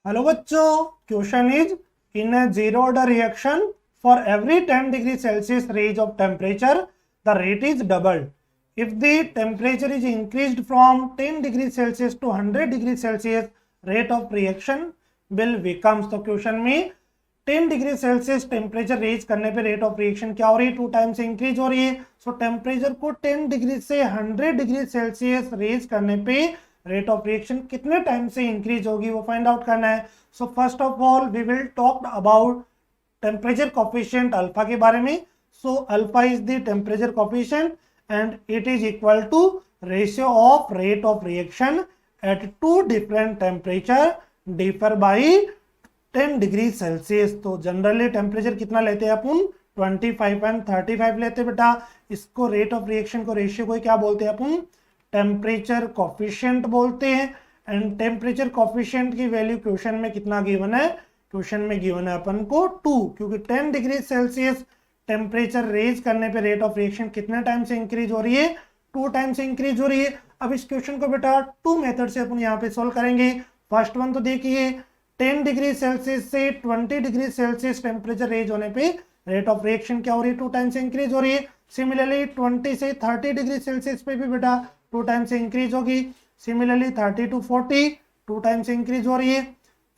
Hello बच्चों, question is in a zero order reaction for every 10 degree Celsius raise of temperature the rate is doubled. If the temperature is increased from 10 degree Celsius to 100 degree Celsius, rate of reaction will becomes. तो question में 10 degree Celsius temperature raise करने पे rate of reaction क्या हो रही है? 2 time से increase हो रही है. सो टेम्परेचर को 10 डिग्री से 100 डिग्री सेल्सियस रेज करने पे रेट ऑफ रिएक्शन कितने टाइम से इंक्रीज होगी वो फाइंड आउट करना है. So first of all we will talk about temperature coefficient alpha के बारे में. So alpha is the temperature coefficient and it is equal to ratio of rate of reaction at two different temperature differ by 10 degree Celsius. तो generally temperature कितना लेते हैं अपन? 25 and 35 लेते हैं बेटा. इसको रेट ऑफ रिएक्शन को रेशियो को क्या बोलते हैं अपन? टेम्परेचर कोफिशिएंट बोलते हैं. एंड टेम्परेचर कोफिशिएंट की वैल्यू क्वेश्चन में कितना गिवन है? क्वेश्चन में गिवन है अपन को 2, क्योंकि 10 डिग्री सेल्सियस टेम्परेचर रेज करने पे रेट ऑफ रिएक्शन कितने टाइम से इंक्रीज हो रही है? 2 टाइम से इंक्रीज हो रही है. अब इस क्वेश्चन को बेटा 2 मेथड से अपन यहाँ पे सोल्व करेंगे. फर्स्ट वन तो देखिए, 10 डिग्री सेल्सियस से 20 डिग्री सेल्सियस टेम्परेचर रेज होने पे रेट ऑफ रिएक्शन क्या हो रही है? 2 टाइम से इंक्रीज हो रही है. सिमिलरली 20 से 30 डिग्री सेल्सियस पे भी बेटा 2 टाइम से इंक्रीज होगी. सिमिलरली 30 टू 40 2 टाइम से इंक्रीज हो रही है.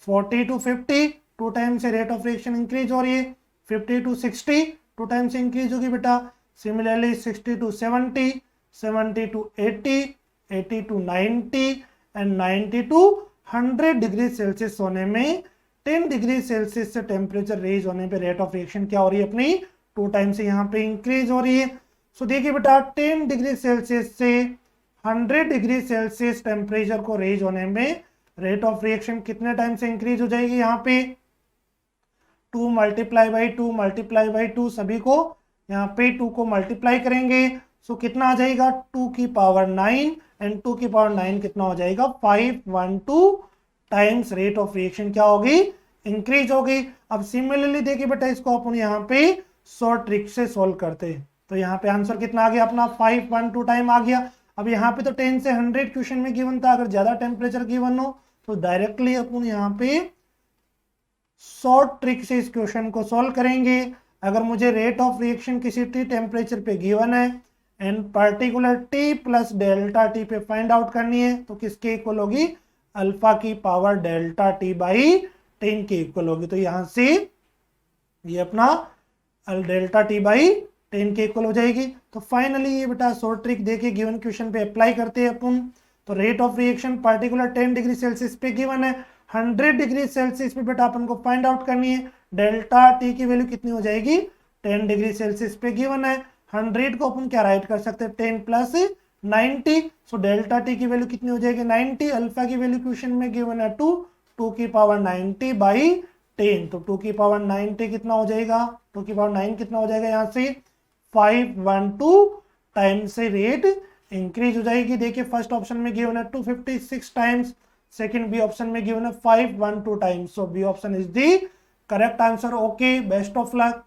40 टू 50 2 टाइम से रेट ऑफ रिएक्शन इंक्रीज हो रही है. 50 टू 60 2 टाइम से इंक्रीज होगी बेटा. Similarly 60 to 70, 70 to 80, 80 to 90 and 90 to 100 degree Celsius होने में 10 डिग्री सेल्सियस से टेम्परेचर रेज होने पे रेट ऑफ रिएक्शन क्या हो रही है अपनी? 2 टाइम से यहाँ पे इंक्रीज हो रही है. सो देखिए बेटा, 10 डिग्री सेल्सियस से 100 डिग्री सेल्सियस टेम्परेचर को रेज होने में रेट ऑफ रिएक्शन कितने टाइम से इंक्रीज हो जाएगी? यहाँ पे 2 मल्टीप्लाई बाई 2 मल्टीप्लाई बाई 2, सभी को यहाँ पे 2 को मल्टीप्लाई करेंगे. सो कितना आ जाएगा? 2 की पावर 9 एंड 2 की पावर 9 कितना हो जाएगा? 512 टाइम्स रेट ऑफ रिएक्शन क्या होगी? इंक्रीज होगी. अब सिमिलरली देखिए बेटा, इसको अपन यहाँ पे शॉर्ट ट्रिक से सोल्व करते हैं. तो यहाँ पे आंसर कितना आ गया अपना? 512 टाइम आ गया. अब यहाँ पे तो 10 से 100 क्वेश्चन में गिवन था. अगर ज्यादा टेम्परेचर गिवन हो तो डायरेक्टली अपन यहाँ पे शॉर्ट ट्रिक से इस क्वेश्चन को सोल्व करेंगे. अगर मुझे रेट ऑफ रिएक्शन किसी टी टेम्परेचर पे गिवन है and particular T plus delta T पे फाइंड आउट करनी है, तो किसके इक्वल होगी? अल्फा की पावर डेल्टा टी बाई 10 के इक्वल होगी. तो यहां से ये अपना डेल्टा टी बाई 10 के इक्वल हो जाएगी. तो फाइनली ये बेटा शॉर्ट ट्रिक देके गिवन क्वेश्चन पे अप्लाई करते हैं अपन. तो rate of reaction particular 10 degree Celsius पे गिवन है. 100 डिग्री सेल्सियस पे बेटा अपन को फाइंड आउट करनी है. डेल्टा टी की वैल्यू कितनी हो जाएगी? 10 डिग्री सेल्सियस पे गिवन है. 100 को अपन क्या राइट कर सकते हैं? 10 प्लस 90. सो डेल्टा टी की वैल्यू कितनी हो जाएगी? 90. अल्फा की वैल्यू क्वेश्चन में गिवन है 2, 2 की पावर 90 बाई 10. तो 2 की पावर 90 कितना हो जाएगा? 2 की पावर 9 कितना हो जाएगा? यहाँ से 512 टाइम से रेट इंक्रीज हो जाएगी. देखिए फर्स्ट ऑप्शन में गिवन है 256 टाइम्स, सेकंड बी ऑप्शन में गिवन है 512 times. So B option is the correct answer. Okay, best of luck.